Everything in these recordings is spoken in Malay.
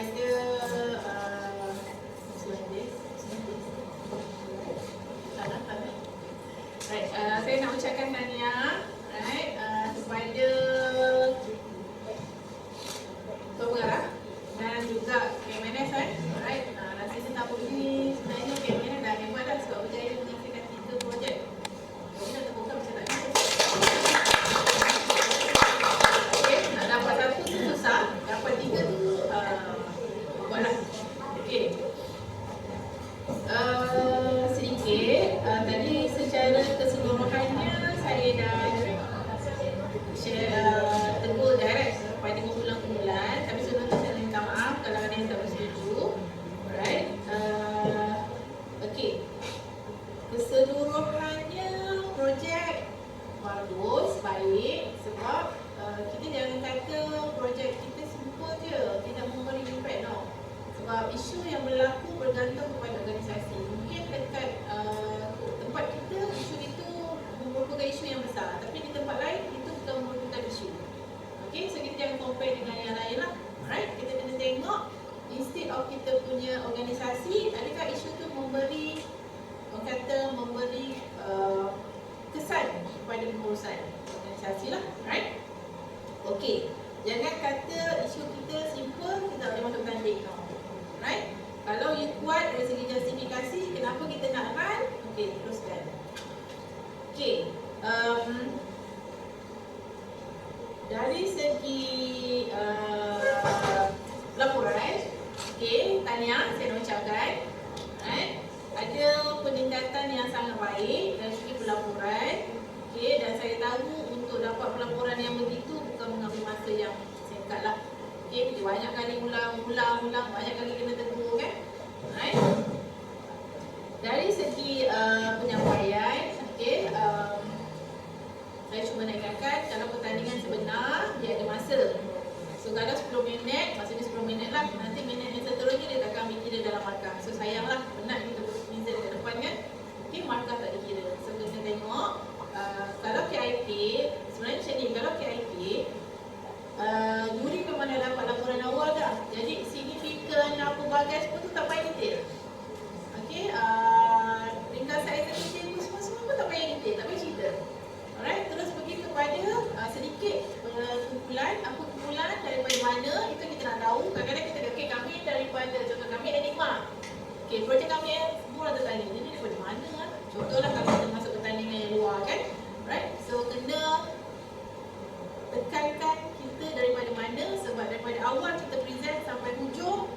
kepada saya nak ucapkan tahniah kepada pengarah dan juga KMNS rasa senang ini sebenarnya KMNS dah hebat dah sebab berjaya menyelesaikan 3 projek. Jadi nak terbuka macam tak bisa. Okey, nak dapat 1 tu susah, dapat 3 tu buatlah. Okey. Sedikit tadi secara keseluruhannya saya dah share tegur direct kepada kumpulan-kumpulan, tapi sebelum tu saya minta maaf kalau ada yang tak bersetuju. Alright. Okey. Keseluruhannya projek bagus, baik sebab kita jangan kata projek kita simple je, tidak memberi impact tau. Sebab isu yang berlaku bergantung kepada organisasi. Mungkin dekat tempat kita isu itu merupakan isu yang besar, tapi di tempat lain itu bukan merupakan isu. Okay, so kita jangan compare dengan yang lain lah. Alright, kita kena tengok instead of kita punya organisasi, adakah isu tu memberi, orang kata memberi kesan kepada pengurusan organisasi lah. Alright. Okay, jangan kata isu kita simple, kita tak boleh masuk tanding. Right? Kalau you kuat dari segi justifikasi, kenapa kita nak run? Okey, teruskan. Okey, dari segi laporan, okey, tahniah saya nak ucapkan. Right? Ada peningkatan yang sangat baik dari segi pelaporan. Okey, dan saya tahu untuk dapat pelaporan yang begitu bukan mengambil masa yang singkat lah. Okay, kita banyak kali ulang, banyak kali kena tegur kan. Right? Dari segi penyampaian, okay, saya cuma nak ingatkan kalau pertandingan sebenar, dia ada masa. So kalau 10 minit, masa dia 10 minit lah, nanti minit yang seterusnya dia takkan ambil kira dalam markah. So sayanglah, penat kita present kat depan kan. Okay, markah tak dikira. So kita tengok, kalau KIP, sebenarnya macam ni, kalau KIP juri memang dah dapat laporan awal dah. Jadi signifikan apa bagai semua tu tak payah detail. Okey, ringkasan SMT tu semua pun tak payah detail, tak payah cerita. Alright, terus pergi kepada sedikit kumpulan, apa kumpulan, daripada mana, itu kita nak tahu. Kadang-kadang kita okey, kami daripada, contoh kami Enigma. Okey, projek kami semua ada tanya. Jadi daripada mana? Contohlah kalau kita masuk pertandingan yang luar kan. Right? So kena tekankan kita daripada mana, sebab daripada awal kita present sampai hujung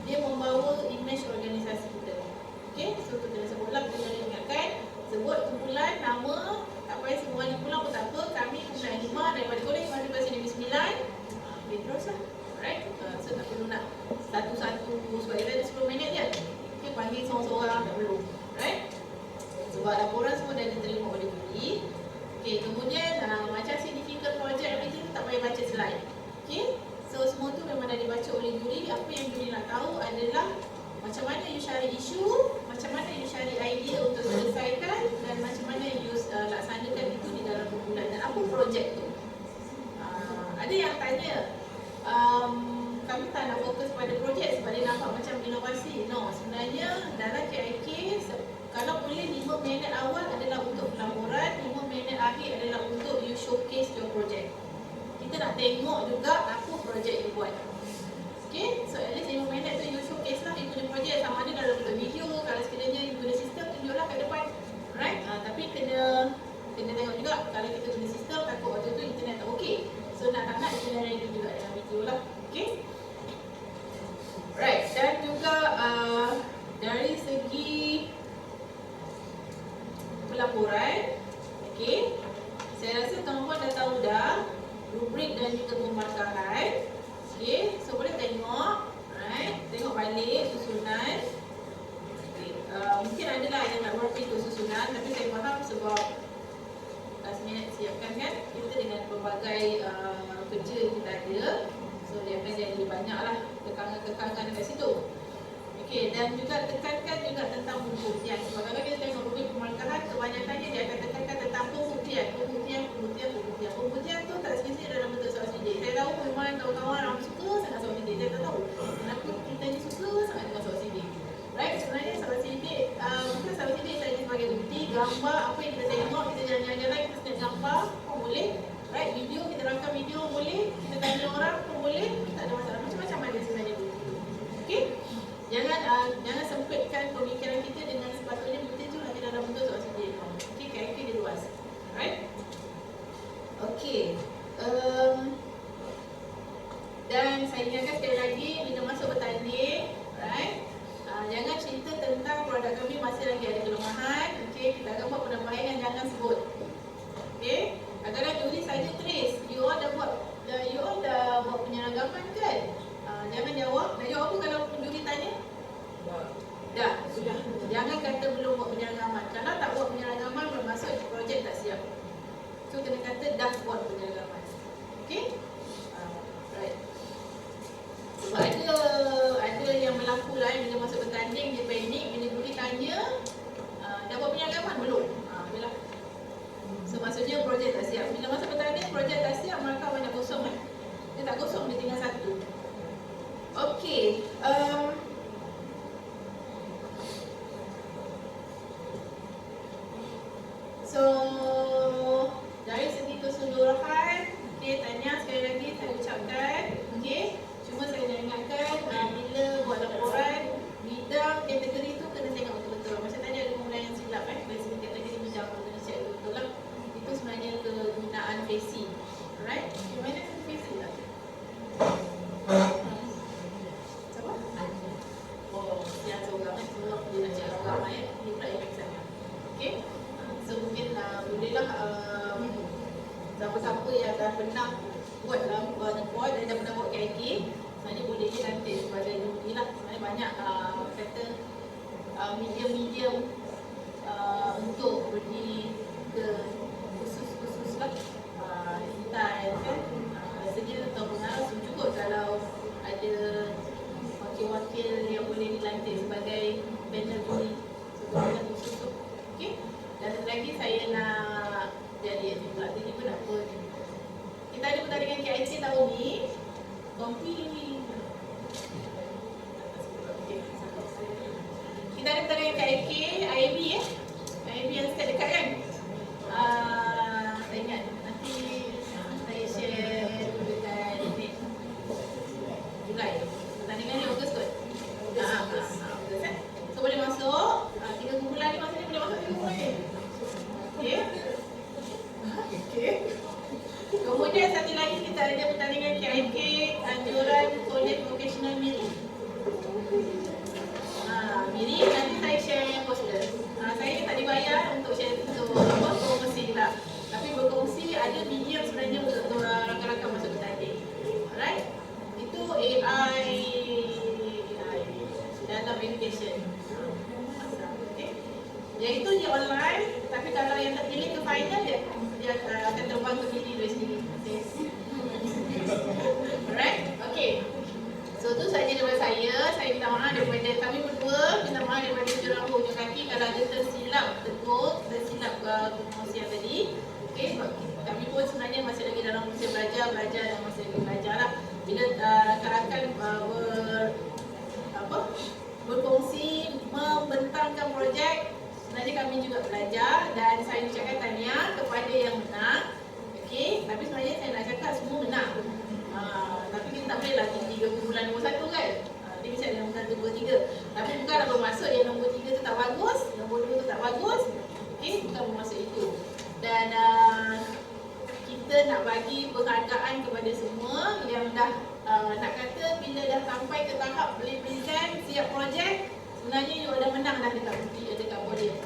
dia membawa image organisasi kita. Okey, so kita kena sebutlah, kita kena ingatkan, sebut kumpulan, nama, tak payah semua kali pulang pun tak apa. Kami kumpulan 5 daripada Kolej Mahasiswa Negeri 9. Okey, teruslah. Alright, so tak perlu nak satu-satu sebab kita ada 10 minit je. Okey, panggil seorang-seorang tak perlu. Alright, sebab laporan semua dah diterima oleh juri. Okey, kemudian macam signifikan projek itu tak payah baca slide. Okey, so semua tu memang dah dibaca oleh juri. Apa yang juri nak tahu adalah macam mana you cari isu, macam mana you cari idea untuk selesaikan, dan macam mana you laksanakan itu di dalam kumpulan, dan apa projek tu. Ada yang tanya, kami tak nak fokus pada projek sebab dia nampak macam inovasi. No, sebenarnya dalam KIK, kalau boleh 5 minit awal adalah untuk pelaporan, 5 minit akhir adalah untuk you showcase your project. Kita nak tengok juga apa projek you buat. Okay, so at least 5 minit tu you showcase lah you punya projek, sama ada dalam bentuk video, kalau sekiranya you guna sistem, tunjuklah kat depan. Right? Tapi kena tengok juga, kalau kita guna sistem, takut waktu tu internet tak okey. So nak kena ready juga dengan video lah. Okay? Right, dan juga dari segi pelaporan, okey, saya rasa tuan-tuan dah tahu dah rubrik dan juga pemarkahan. Okey, so boleh tengok, right? Tengok balik susunan. Okay. Mungkin ada lah yang nak work itu susunan, tapi saya faham sebab last minute siapkan kan, kita dengan pelbagai kerja kita ada, so dia akan jadi banyak lah kekangan-kekangan dekat situ. Okey, dan juga tekankan juga tentang pembuktian. Sebab kalau kita tengok rubrik pemarkahan, kebanyakannya dia akan tekankan tentang pembuktian. Pembuktian tu tak sekiranya dalam bentuk soal sidik. Saya tahu memang kawan-kawan orang suka sangat soal sidik. Saya tak tahu kenapa gambar apa yang kita tengok, kita jalan-jalan, kita snap gambar pun boleh. Right, video, kita rakam video boleh, kita tanya orang pun boleh, tak ada masalah. Macam-macam ada sebenarnya. Okay? Jangan sempitkan pemikiran kita dengan sepatutnya kita tu nanti dalam bentuk soal sendiri. Okay, KIK dia luas. Right? Okay. Dan saya ingatkan sekali lagi, bila masuk bertanding, right? Jangan cerita tentang produk kami masih lagi ada kelemahan. Okay, kita akan buat penambahan yang jangan sebut. Okay, kadang-kadang juri saja trace. You all dah buat penyeragaman kan? Jangan jawab. Nak jawab apa kalau juri tanya? Dah, sudah. Jangan kata belum buat penyeragaman. Kalau tak buat penyeragaman, bermaksud projek tak siap. So, kena kata dah buat penyeragaman. Okay? Right. Sebab ada yang berlaku lah bila masuk bertanding, dia panik, bila juri tanya, dah buat penyeragaman belum? Bila. So, maksudnya projek tak siap. Bila masuk bertanding, projek tak siap, maka banyak kosong kan? Dia tak kosong, dia tinggal satu. Okay. So, dari segi keseluruhan, okay, tanya sekali lagi saya ucapkan, okay, cuma saya nak ingatkan bila buat laporan, bidang kategori tu kena tengok betul-betul. Macam tadi ada penggunaan yang silap dari segi kategori bidang tu kena check betul-betul lah. Itu sebenarnya kegunaan FACI. Alright, gimana FACI lah? Siapa? Oh, yang seorang sebelum dia nak cakap ramai dia pula yang sana. Okay? So mungkin bolehlah siapa-siapa yang dah pernah buat dalam report dan dah pernah buat KIK, sebenarnya boleh je nanti sebagai juri lah. Sebenarnya banyak kata medium-medium untuk pergi ke khusus-khusus lah, style kan. Rasanya Tuan Pengarah cukup kalau ada wakil-wakil yang boleh dilantik sebagai panel juri. So kita khusus tu. Okay? Dan satu lagi saya nak jadi pula tadi pun apa ni. Kita ada pertandingan KIC tahun ni. Kita ada pertandingan KIC, IAB IAB yang start dekat kan? Saya ingat nanti saya share dekat ini Julai. Pertandingan ni Ogos kot. Ogos kan? So boleh masuk 3 kumpulan ni, maksudnya boleh masuk 3 kumpulan ni. Okay. Okay. Kemudian satu lagi kita ada pertandingan KIK anjuran College Vocational Miri. Miri nanti saya share yang poster. Saya tak dibayar untuk share untuk promosi lah. Tapi berkongsi ada medium sebenarnya untuk rakan-rakan masuk bertanding. Alright. Itu AI dalam education. Yang itu dia online, tapi kalau yang terpilih ke final dia akan terbang ke Fiji dari sini. Alright, okay. So tu saja daripada saya. Saya minta maaf daripada kami berdua, minta maaf daripada jurang hujung kaki kalau ada tersilap promosi yang tadi. Okay, sebab kami pun sebenarnya masih lagi dalam proses belajar dan masih lagi belajar lah. Bila rakan-rakan berkongsi, membentangkan projek, sebenarnya kami juga belajar dan saya ucapkan tahniah kepada yang menang. Okey, tapi sebenarnya saya nak cakap semua menang. Tapi kita tak boleh lah 3 kumpulan nombor 1 kan. Dia mesti ada nombor 1, 2, 3. Tapi bukanlah bermaksud yang nombor 3 tu tak bagus, nombor 2 tu tak bagus. Okey, bukan bermaksud itu. Dan kita nak bagi penghargaan kepada semua yang dah nak kata bila dah sampai ke tahap boleh present siap projek, sebenarnya you dah menang dah dekat podium.